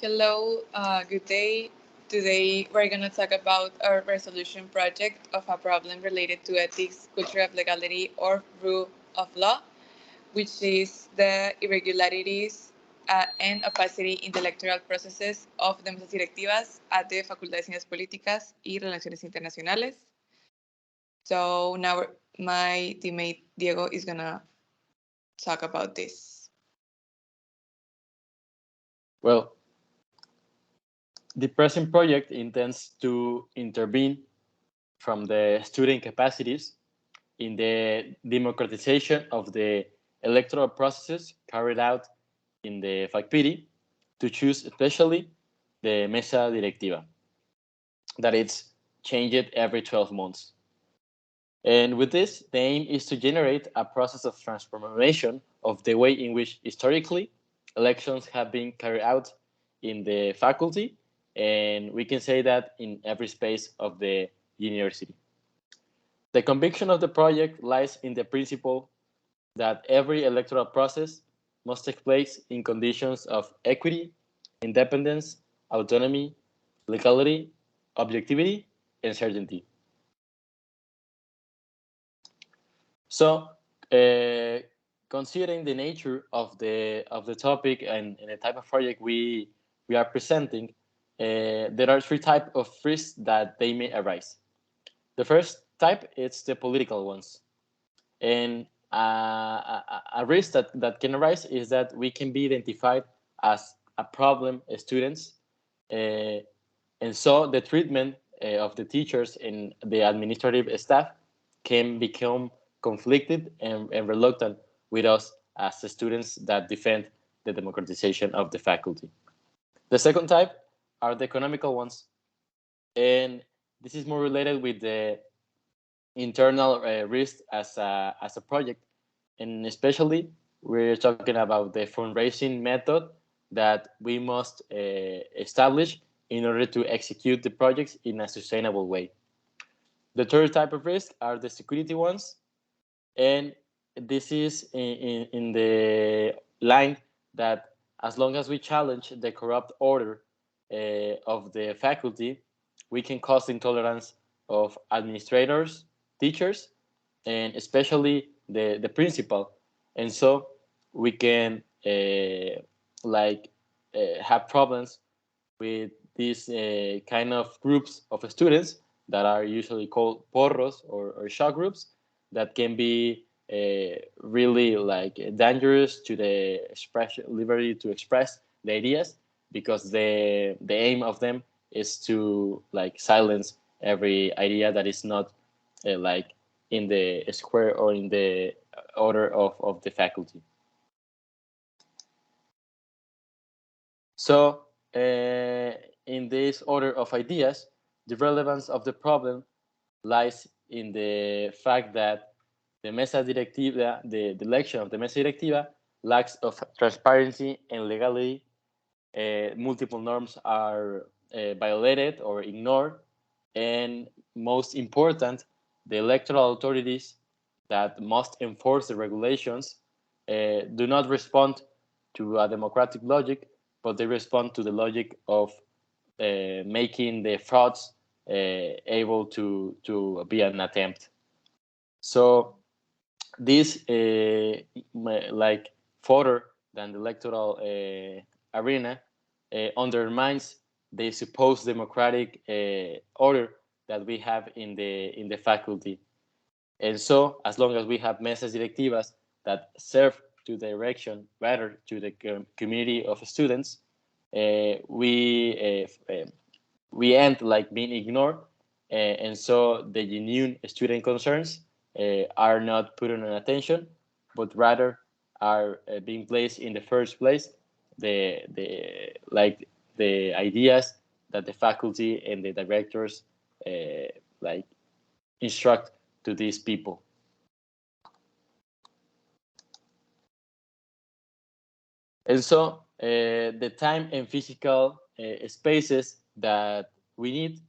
Hello, good day. Today we're going to talk about our resolution project of a problem related to ethics, culture of legality, or rule of law, which is the irregularities and opacity in the electoral processes of the mesas directivas at the Facultad de Ciencias Políticas y Relaciones Internacionales. So now my teammate Diego is going to talk about this. Well, the present project intends to intervene from the student capacities in the democratization of the electoral processes carried out in the FACPIRI to choose especially the Mesa Directiva, that it's changed every 12 months. And with this, the aim is to generate a process of transformation of the way in which historically elections have been carried out in the faculty, and we can say that in every space of the university. The conviction of the project lies in the principle that every electoral process must take place in conditions of equity, independence, autonomy, legality, objectivity, and certainty. So, considering the nature of the topic and the type of project we are presenting, there are three types of risks that they may arise. The first type is the political ones, and a risk that can arise is that we can be identified as a problem students, and so the treatment of the teachers and the administrative staff can become conflicted and reluctant with us as the students that defend the democratization of the faculty. The second type are the economical ones, and this is more related with the internal risk as a project, and especially we're talking about the fundraising method that we must establish in order to execute the projects in a sustainable way. The third type of risk are the security ones, and this is in the line that as long as we challenge the corrupt order of the faculty, we can cause intolerance of administrators, teachers, and especially the principal. And so we can have problems with these kind of groups of students that are usually called porros or shock groups that can be really dangerous to the expression liberty to express the ideas, because the aim of them is to silence every idea that is not in the square or in the order of the faculty. So in this order of ideas, the relevance of the problem lies in the fact that the Mesa Directiva, the election of the Mesa Directiva, lacks of transparency and legality. Multiple norms are violated or ignored, and most important, the electoral authorities that must enforce the regulations do not respond to a democratic logic, but they respond to the logic of making the frauds able to be an attempt. So this further than the electoral arena undermines the supposed democratic order that we have in the faculty. And so as long as we have mesas directivas that serve to direction rather to the community of students, we end being ignored, and so the genuine student concerns are not put on attention, but rather are being placed in the first place the ideas that the faculty and the directors instruct to these people. And so the time and physical spaces that we need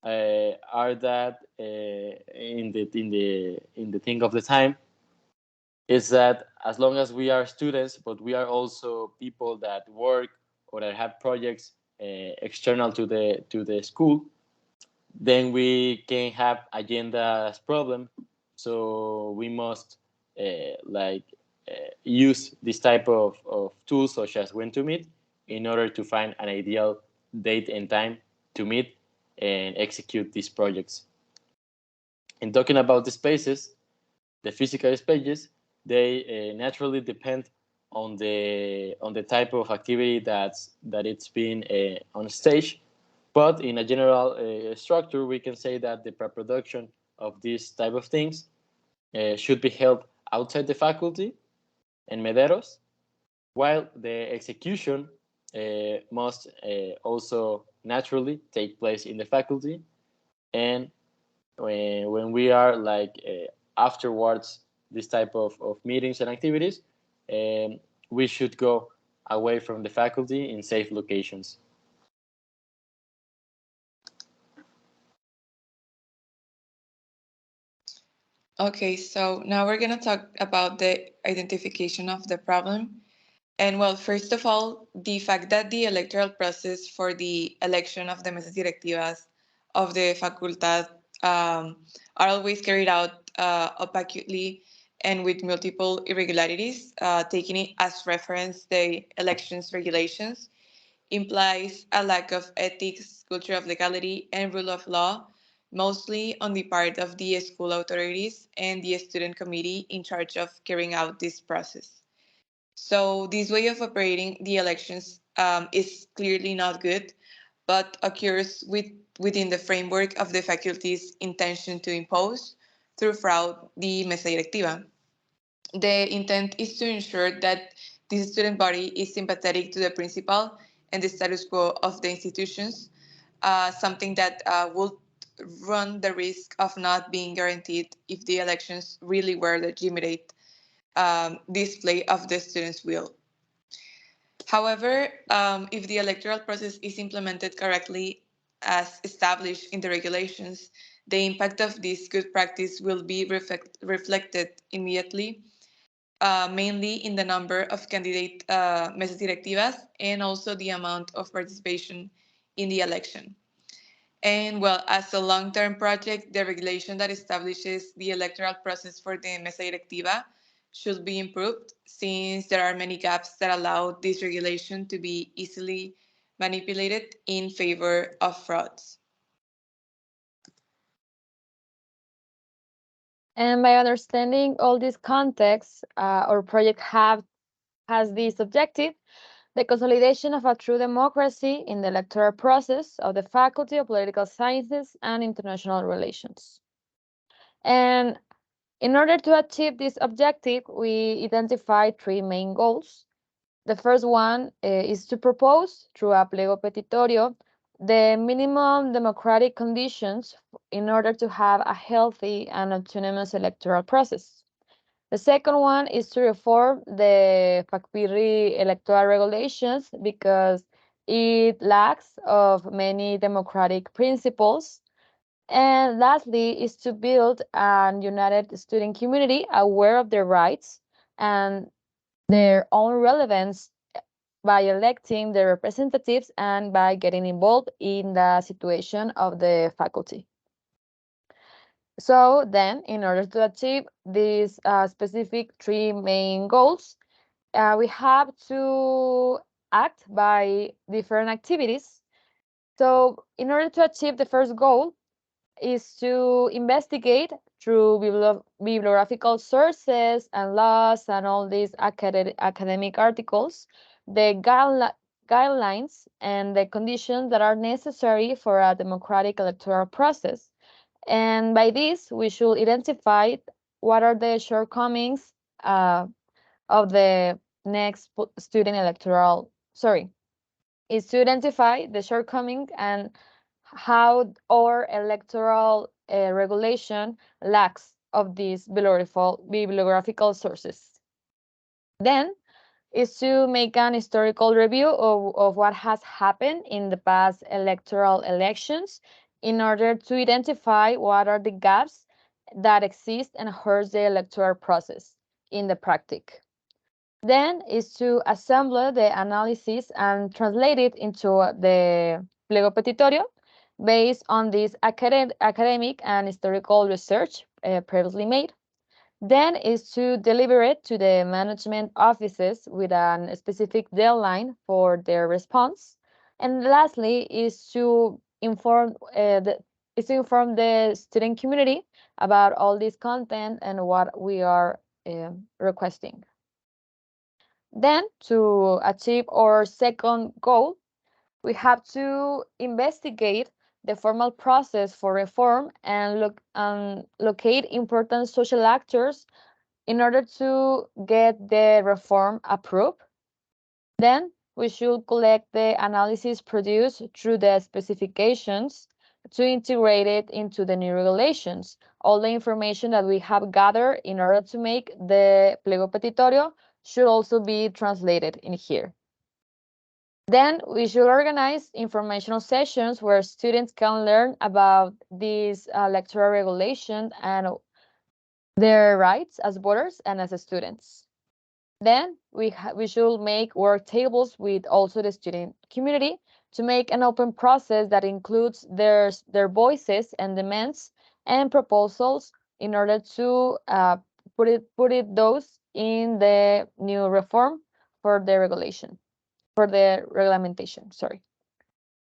are that in the thing of the time is that as long as we are students, but we are also people that work or that have projects external to the school, then we can have agendas problem. So we must use this type of tools such as when to meet in order to find an ideal date and time to meet and execute these projects. And talking about the spaces, the physical spaces, they naturally depend on the type of activity that it's been on stage. But in a general structure, we can say that the pre-production of these type of things should be held outside the faculty and mederos, while the execution must also naturally take place in the faculty. And when we are afterwards this type of meetings and activities, we should go away from the faculty in safe locations. Okay, so now we're going to talk about the identification of the problem. And well, first of all, the fact that the electoral process for the election of the mesas directivas of the facultad are always carried out opacally and with multiple irregularities, taking it as reference the elections regulations, implies a lack of ethics, culture of legality, and rule of law, mostly on the part of the school authorities and the student committee in charge of carrying out this process. So this way of operating the elections is clearly not good, but occurs within the framework of the faculty's intention to impose, through fraud, the mesa directiva. The intent is to ensure that this student body is sympathetic to the principal and the status quo of the institutions, something that would run the risk of not being guaranteed if the elections really were legitimate display of the students' will. However, if the electoral process is implemented correctly as established in the regulations, the impact of this good practice will be reflected immediately, mainly in the number of candidate mesas directivas and also the amount of participation in the election. And well, as a long-term project, the regulation that establishes the electoral process for the mesa directiva should be improved, since there are many gaps that allow this regulation to be easily manipulated in favor of frauds. And by understanding all these contexts, our project has this objective: the consolidation of a true democracy in the electoral process of the Faculty of Political Sciences and International Relations. And in order to achieve this objective, we identify three main goals. The first one is to propose, through a pliego petitorio, the minimum democratic conditions in order to have a healthy and autonomous electoral process. The second one is to reform the FACPIRI electoral regulations because it lacks of many democratic principles. And lastly is to build a united student community aware of their rights and their own relevance by electing their representatives and by getting involved in the situation of the faculty. So then, in order to achieve these specific three main goals, we have to act by different activities. So in order to achieve the first goal is to investigate through bibliographical sources and laws and all these academic articles, the guidelines and the conditions that are necessary for a democratic electoral process. And by this, we should identify what are the shortcomings of the next student electoral, is to identify the shortcoming and how our electoral regulation lacks of these bibliographical sources. Then is to make an historical review of what has happened in the past electoral elections in order to identify what are the gaps that exist and hurt the electoral process in the practice. Then is to assemble the analysis and translate it into the pliego petitorio based on this academic and historical research previously made. Then is to deliver it to the management offices with a specific deadline for their response. And lastly is to inform the student community about all this content and what we are requesting. Then to achieve our second goal, we have to investigate the formal process for reform and locate important social actors in order to get the reform approved. Then we should collect the analysis produced through the specifications to integrate it into the new regulations. All the information that we have gathered in order to make the pliego petitorio should also be translated in here. Then we should organize informational sessions where students can learn about this electoral regulation and their rights as voters and as students. Then we should make work tables with also the student community to make an open process that includes their voices and demands and proposals in order to put it those in the new reform for the regulation for the regulation. Sorry.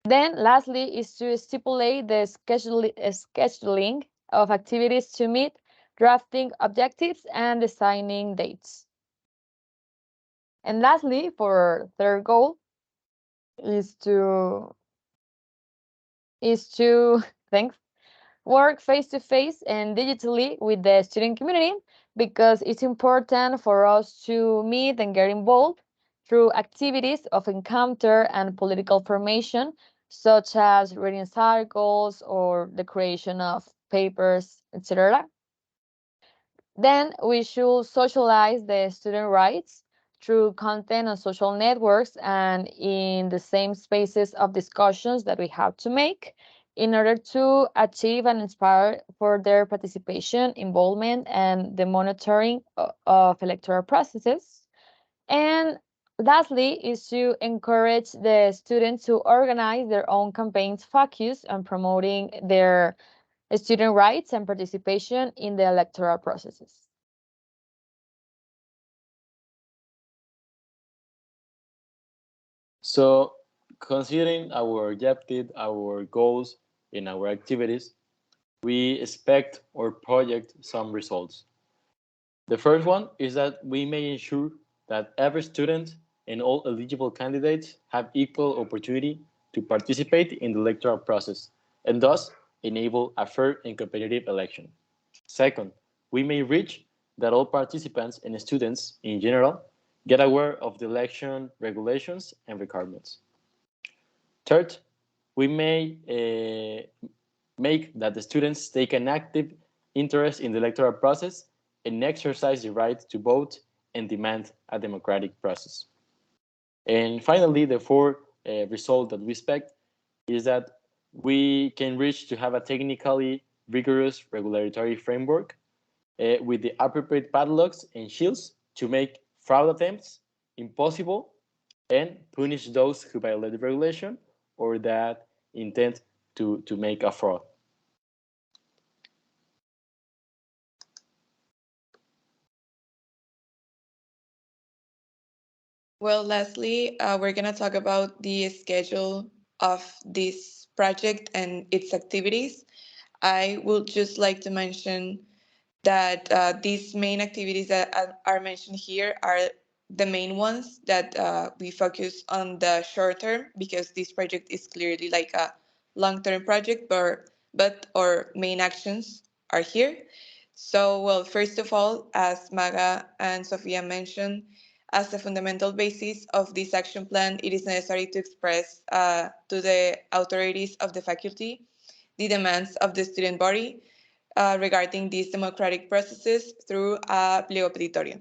Then lastly is to stipulate the scheduling of activities to meet drafting objectives and designing dates. And lastly, for third goal is to thanks work face to face and digitally with the student community because it's important for us to meet and get involved through activities of encounter and political formation, such as reading circles or the creation of papers, etc. Then we should socialize the student rights through content on social networks and in the same spaces of discussions that we have to make in order to achieve and inspire for their participation, involvement, and the monitoring of electoral processes. And lastly is to encourage the students to organize their own campaigns focused on promoting their student rights and participation in the electoral processes. So, considering our objective, our goals, and our activities, we expect or project some results. The first one is that we may ensure that every student and all eligible candidates have equal opportunity to participate in the electoral process and thus enable a fair and competitive election. Second, we may reach that all participants and students in general get aware of the election regulations and requirements. Third, we may make that the students take an active interest in the electoral process and exercise the right to vote and demand a democratic process. And finally, the fourth result that we expect is that we can reach to have a technically rigorous regulatory framework with the appropriate padlocks and shields to make fraud attempts impossible and punish those who violate the regulation or that intend to make a fraud. Well, lastly, we're going to talk about the schedule of this project and its activities. I would just like to mention that these main activities that are mentioned here are the main ones that we focus on the short term because this project is clearly like a long-term project, but our main actions are here. So, well, first of all, as Maga and Sofia mentioned, as a fundamental basis of this action plan, it is necessary to express to the authorities of the faculty the demands of the student body regarding these democratic processes through a pliego petitorio.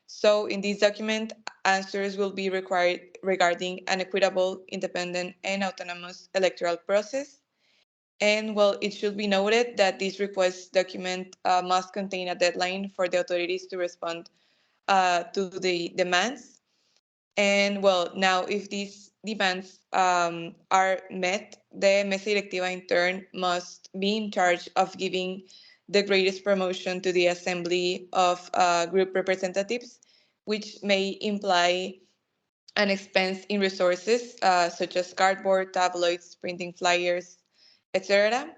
So in this document, answers will be required regarding an equitable, independent, and autonomous electoral process. And well, it should be noted that this request document must contain a deadline for the authorities to respond to the demands. And well, now if these demands are met, the mesa directiva in turn must be in charge of giving the greatest promotion to the assembly of group representatives, which may imply an expense in resources such as cardboard, tabloids, printing flyers, etc.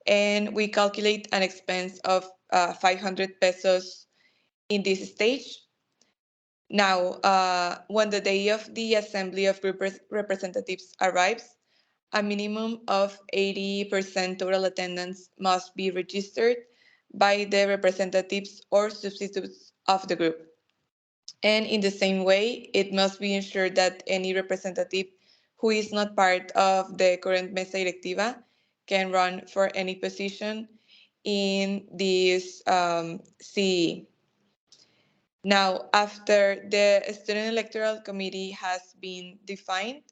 And we calculate an expense of 500 pesos in this stage. Now, when the day of the assembly of group representatives arrives, a minimum of 80% total attendance must be registered by the representatives or substitutes of the group. And in the same way, it must be ensured that any representative who is not part of the current mesa directiva can run for any position in this CE. Now, after the Student Electoral Committee has been defined,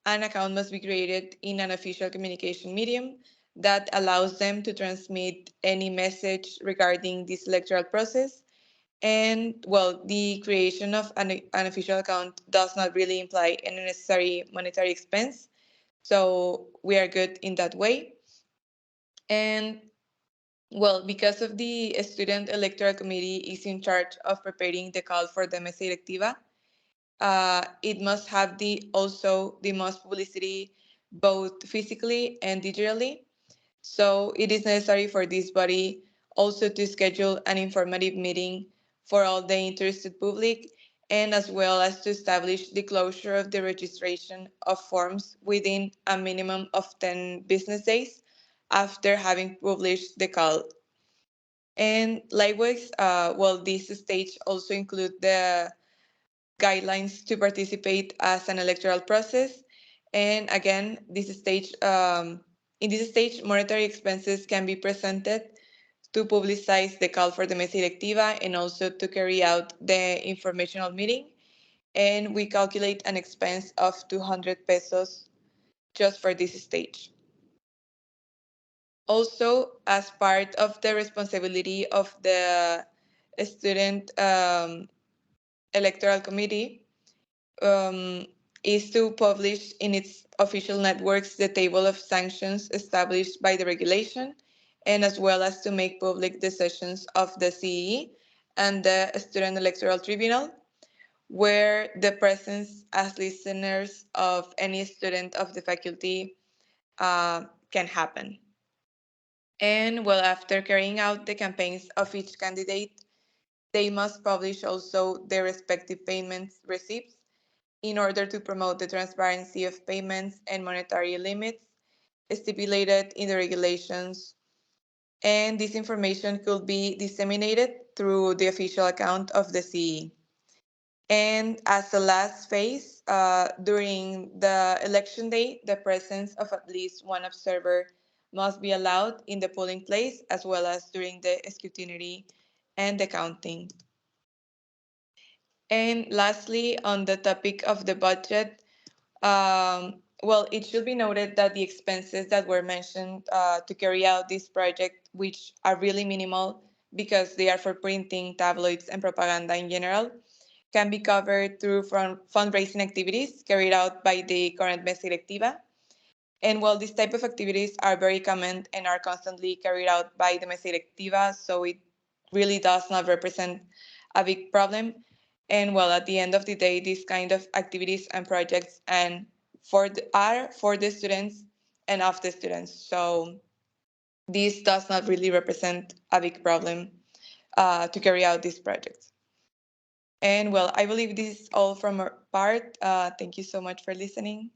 an account must be created in an official communication medium that allows them to transmit any message regarding this electoral process. And well, the creation of an official account does not really imply any necessary monetary expense. So we are good in that way. And well, because of the Student Electoral Committee is in charge of preparing the call for the mesa directiva, it must have also the most publicity both physically and digitally. So it is necessary for this body also to schedule an informative meeting for all the interested public, and as well as to establish the closure of the registration of forms within a minimum of 10 business days after having published the call. And likewise, well, this stage also include the guidelines to participate as an electoral process. And again, in this stage, monetary expenses can be presented to publicize the call for the mesa directiva and also to carry out the informational meeting. And we calculate an expense of 200 pesos just for this stage. Also, as part of the responsibility of the student electoral committee, um, is to publish in its official networks the table of sanctions established by the regulation, and as well as to make public decisions of the CE and the Student Electoral Tribunal, where the presence as listeners of any student of the faculty can happen. And well, after carrying out the campaigns of each candidate, they must publish also their respective payments receipts in order to promote the transparency of payments and monetary limits stipulated in the regulations. And this information could be disseminated through the official account of the CE. And as the last phase, during the election day, the presence of at least one observer must be allowed in the polling place, as well as during the scrutiny and the counting. And lastly, on the topic of the budget, well, it should be noted that the expenses that were mentioned to carry out this project, which are really minimal because they are for printing, tabloids, and propaganda in general, can be covered through fundraising activities carried out by the current mesa directiva. And while these type of activities are very common and are constantly carried out by the mesa directiva, so it really does not represent a big problem. And well, at the end of the day, these kind of activities and projects are for the students and of the students. So this does not really represent a big problem to carry out these projects. And well, I believe this is all from our part. Thank you so much for listening.